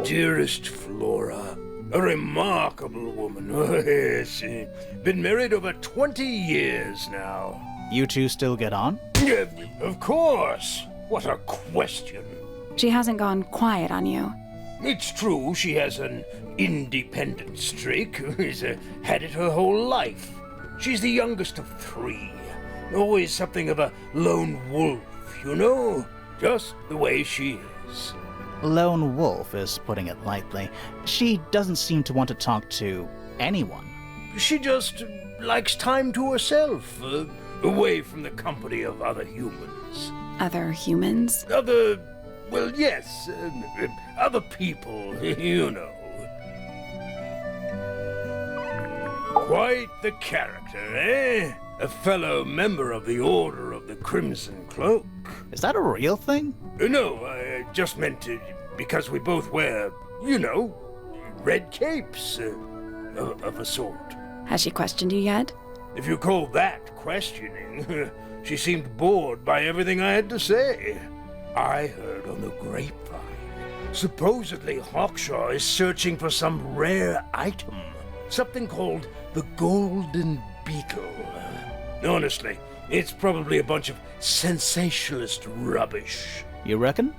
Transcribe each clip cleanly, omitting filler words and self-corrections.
Dearest Flora, a remarkable woman. Oh, yes. Been married over 20 years now. You two still get on? Of course. What a question. She hasn't gone quiet on you. It's true she has an independent streak. She's had it her whole life. She's the youngest of 3. Always something of a lone wolf, you know? Just the way she is. Lone wolf is putting it lightly. She doesn't seem to want to talk to anyone. She just likes time to herself, away from the company of other humans. Other humans? Well, yes, other people, you know. Quite the character, eh? A fellow member of the Order of the Crimson Cloak. Is that a real thing? No, I just meant because we both wear, you know, red capes of a sort. Has she questioned you yet? If you call that questioning, she seemed bored by everything I had to say. I heard on the grapevine. Supposedly Hawkshaw is searching for some rare item. Something called the Golden Beetle. Honestly, it's probably a bunch of sensationalist rubbish. You reckon?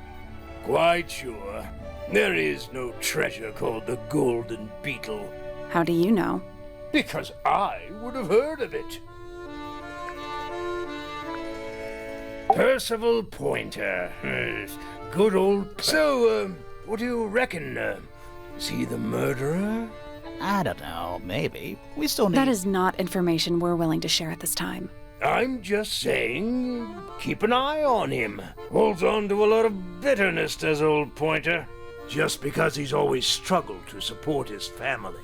Quite sure. There is no treasure called the Golden Beetle. How do you know? Because I would have heard of it. Percival Pointer. Good old... So, what do you reckon? Is he the murderer? I don't know, maybe. We still need... That is not information we're willing to share at this time. I'm just saying, keep an eye on him. Holds on to a lot of bitterness, does old Pointer. Just because he's always struggled to support his family.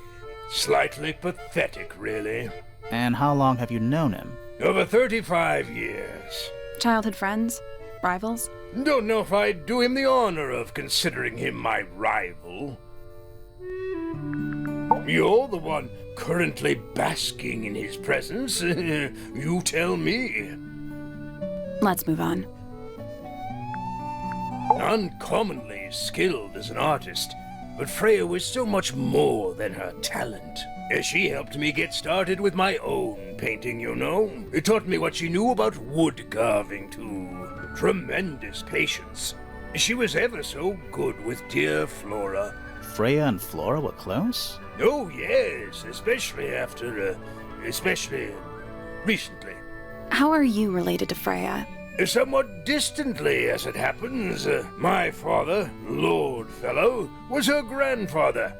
Slightly pathetic, really. And how long have you known him? Over 35 years. Childhood friends? Rivals? Don't know if I'd do him the honor of considering him my rival. You're the one currently basking in his presence. You tell me. Let's move on. Uncommonly skilled as an artist, but Freya was so much more than her talent. She helped me get started with my own painting, you know. It taught me what she knew about wood carving, too. Tremendous patience. She was ever so good with dear Flora. Freya and Flora were close? Oh, yes, especially recently. How are you related to Freya? Somewhat distantly, as it happens. My father, Lord Fellow, was her grandfather.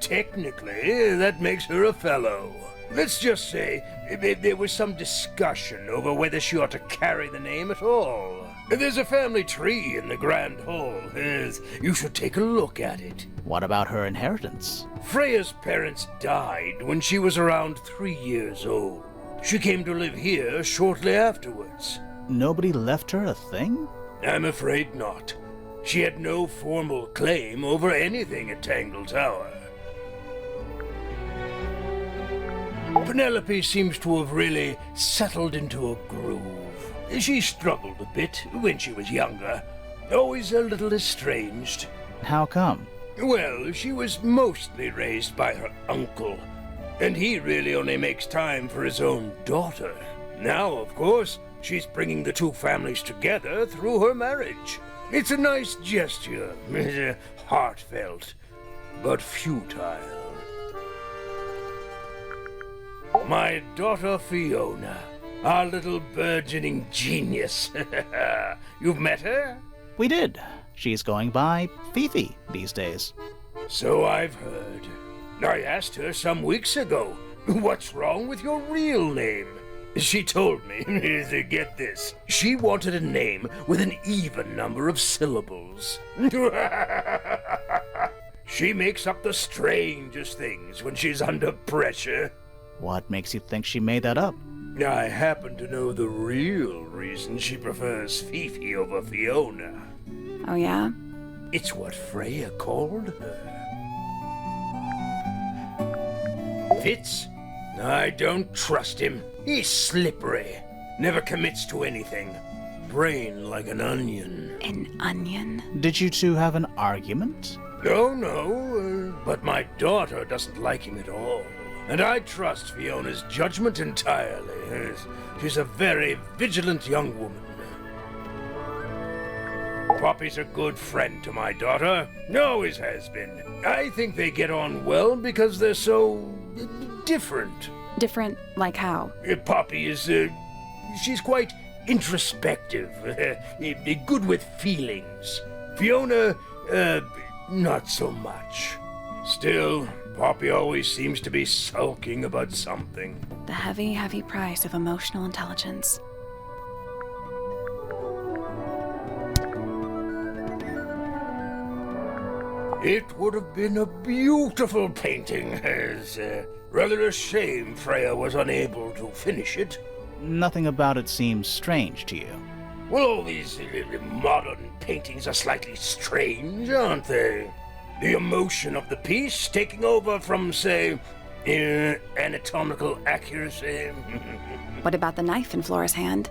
Technically, that makes her a fellow. Let's just say there was some discussion over whether she ought to carry the name at all. There's a family tree in the Grand Hall. You should take a look at it. What about her inheritance? Freya's parents died when she was around 3 years old. She came to live here shortly afterwards. Nobody left her a thing? I'm afraid not. She had no formal claim over anything at Tangle Tower. Penelope seems to have really settled into a groove. She struggled a bit when she was younger, always a little estranged. How come? Well, she was mostly raised by her uncle, and he really only makes time for his own daughter. Now, of course, she's bringing the two families together through her marriage. It's a nice gesture, heartfelt, but futile. My daughter Fiona, our little burgeoning genius. You've met her? We did. She's going by Fifi these days. So I've heard. I asked her some weeks ago, what's wrong with your real name? She told me, get this, she wanted a name with an even number of syllables. She makes up the strangest things when she's under pressure. What makes you think she made that up? I happen to know the real reason she prefers Fifi over Fiona. Oh, yeah? It's what Freya called her. Fitz? I don't trust him. He's slippery. Never commits to anything. Brain like an onion. An onion? Did you two have an argument? No, but my daughter doesn't like him at all. And I trust Fiona's judgment entirely. She's a very vigilant young woman. Poppy's a good friend to my daughter. Always has been. I think they get on well because they're so different. Different, like how? Poppy is, she's quite introspective, good with feelings. Fiona, not so much. Still, Poppy always seems to be sulking about something. The heavy, heavy price of emotional intelligence. It would have been a beautiful painting. It's rather a shame Freya was unable to finish it. Nothing about it seems strange to you. Well, all these modern paintings are slightly strange, aren't they? The emotion of the piece taking over from, say, anatomical accuracy. What about the knife in Flora's hand?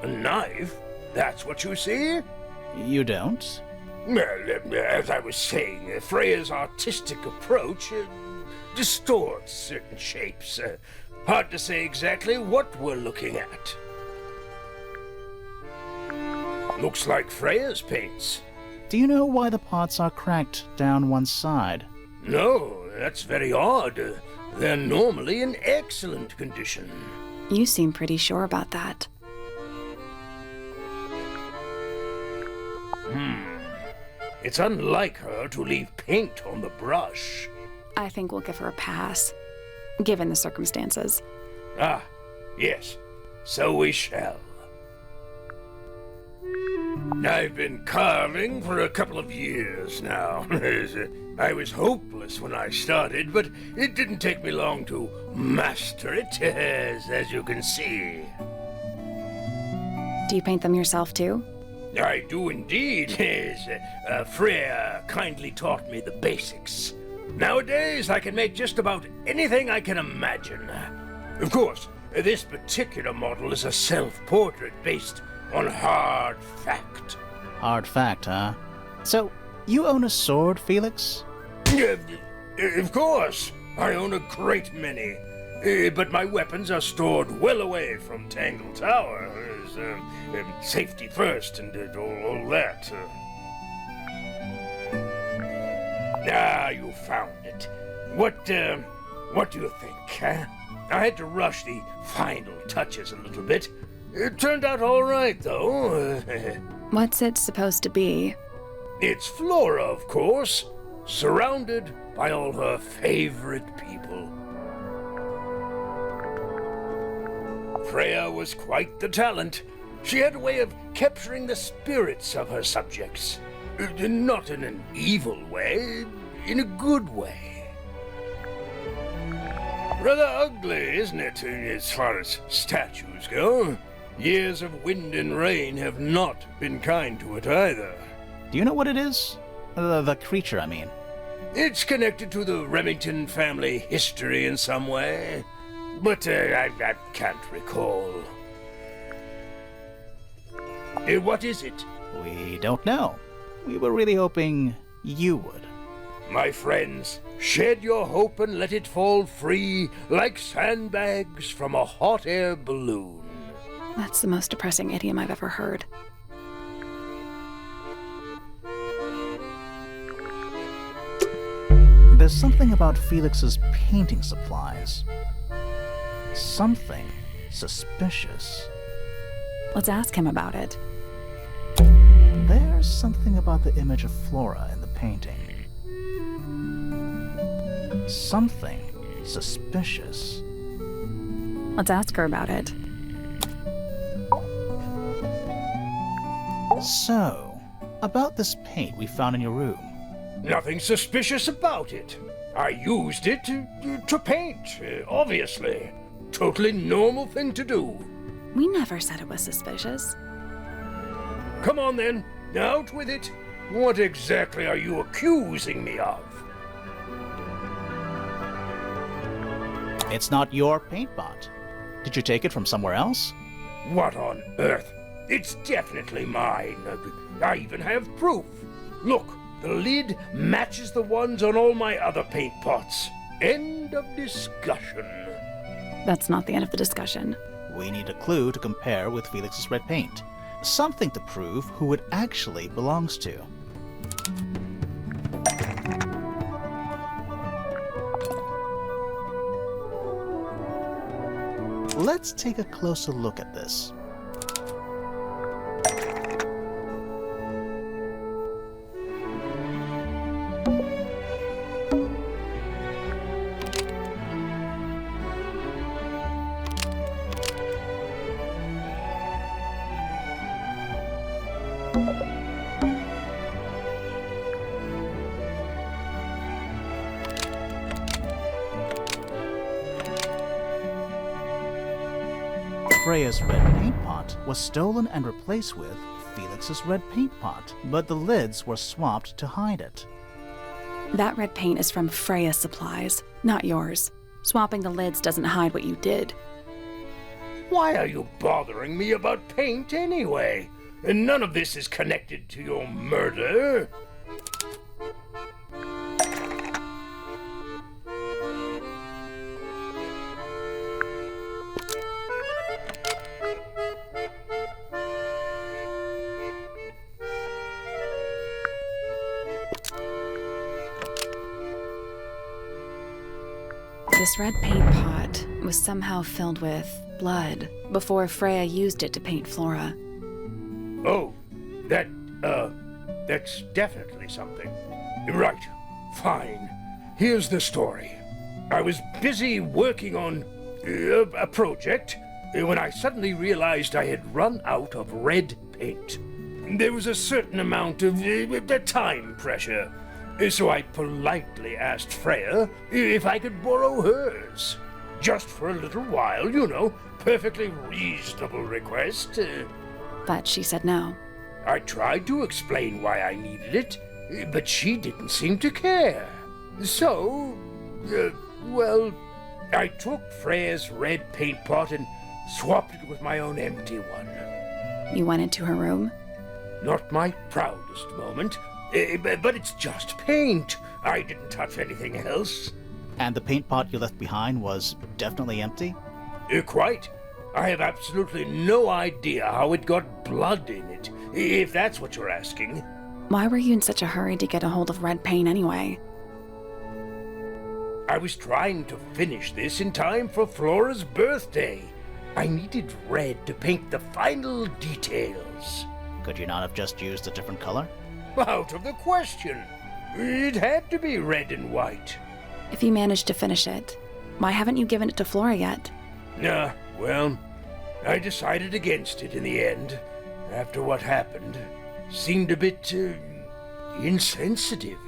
A knife? That's what you see? You don't? Well, as I was saying, Freya's artistic approach distorts certain shapes. Hard to say exactly what we're looking at. Looks like Freya's paints. Do you know why the pots are cracked down one side? No, that's very odd. They're normally in excellent condition. You seem pretty sure about that. It's unlike her to leave paint on the brush. I think we'll give her a pass, given the circumstances. Ah, yes, so we shall. I've been carving for a couple of years now. I was hopeless when I started, but it didn't take me long to master it, as you can see. Do you paint them yourself too? I do indeed. Freya kindly taught me the basics. Nowadays, I can make just about anything I can imagine. Of course, this particular model is a self-portrait based on hard fact. Hard fact, huh? So, you own a sword, Felix? Of course. I own a great many. But my weapons are stored well away from Tangle Tower. Safety first and all that. You found it. What do you think, huh? I had to rush the final touches a little bit. It turned out all right, though. What's it supposed to be? It's Flora, of course, surrounded by all her favorite people. Freya was quite the talent. She had a way of capturing the spirits of her subjects. Not in an evil way, in a good way. Rather ugly, isn't it, as far as statues go? Years of wind and rain have not been kind to it either. Do you know what it is? The creature, I mean. It's connected to the Remington family history in some way, but I can't recall. What is it? We don't know. We were really hoping you would. My friends, shed your hope and let it fall free like sandbags from a hot air balloon. That's the most depressing idiom I've ever heard. There's something about Felix's painting supplies. Something suspicious. Let's ask him about it. There's something about the image of Flora in the painting. Something suspicious. Let's ask her about it. So, about this paint we found in your room. Nothing suspicious about it. I used it to paint, obviously. Totally normal thing to do. We never said it was suspicious. Come on then, out with it. What exactly are you accusing me of? It's not your paint pot. Did you take it from somewhere else? What on earth? It's definitely mine. I even have proof. Look, The lid matches the ones on all my other paint pots. End of discussion. That's not the end of the discussion. We need a clue to compare with Felix's red paint. Something to prove who it actually belongs to. Let's take a closer look at this. Freya's red paint pot was stolen and replaced with Felix's red paint pot, but the lids were swapped to hide it. That red paint is from Freya's supplies, not yours. Swapping the lids doesn't hide what you did. Why are you bothering me about paint anyway? And none of this is connected to your murder. This red paint pot was somehow filled with blood before Freya used it to paint Flora. Oh, that's definitely something. Right, fine. Here's the story. I was busy working on a project when I suddenly realized I had run out of red paint. There was a certain amount of time pressure, so I politely asked Freya if I could borrow hers. Just for a little while, you know, perfectly reasonable request. But she said no. I tried to explain why I needed it, but she didn't seem to care. So, well, I took Freya's red paint pot and swapped it with my own empty one. You went into her room? Not my proudest moment, but it's just paint. I didn't touch anything else. And the paint pot you left behind was definitely empty? Quite. I have absolutely no idea how it got blood in it, if that's what you're asking. Why were you in such a hurry to get a hold of red paint anyway? I was trying to finish this in time for Flora's birthday. I needed red to paint the final details. Could you not have just used a different color? Out of the question. It had to be red and white. If you managed to finish it, why haven't you given it to Flora yet? Well, I decided against it in the end. After what happened, seemed a bit insensitive.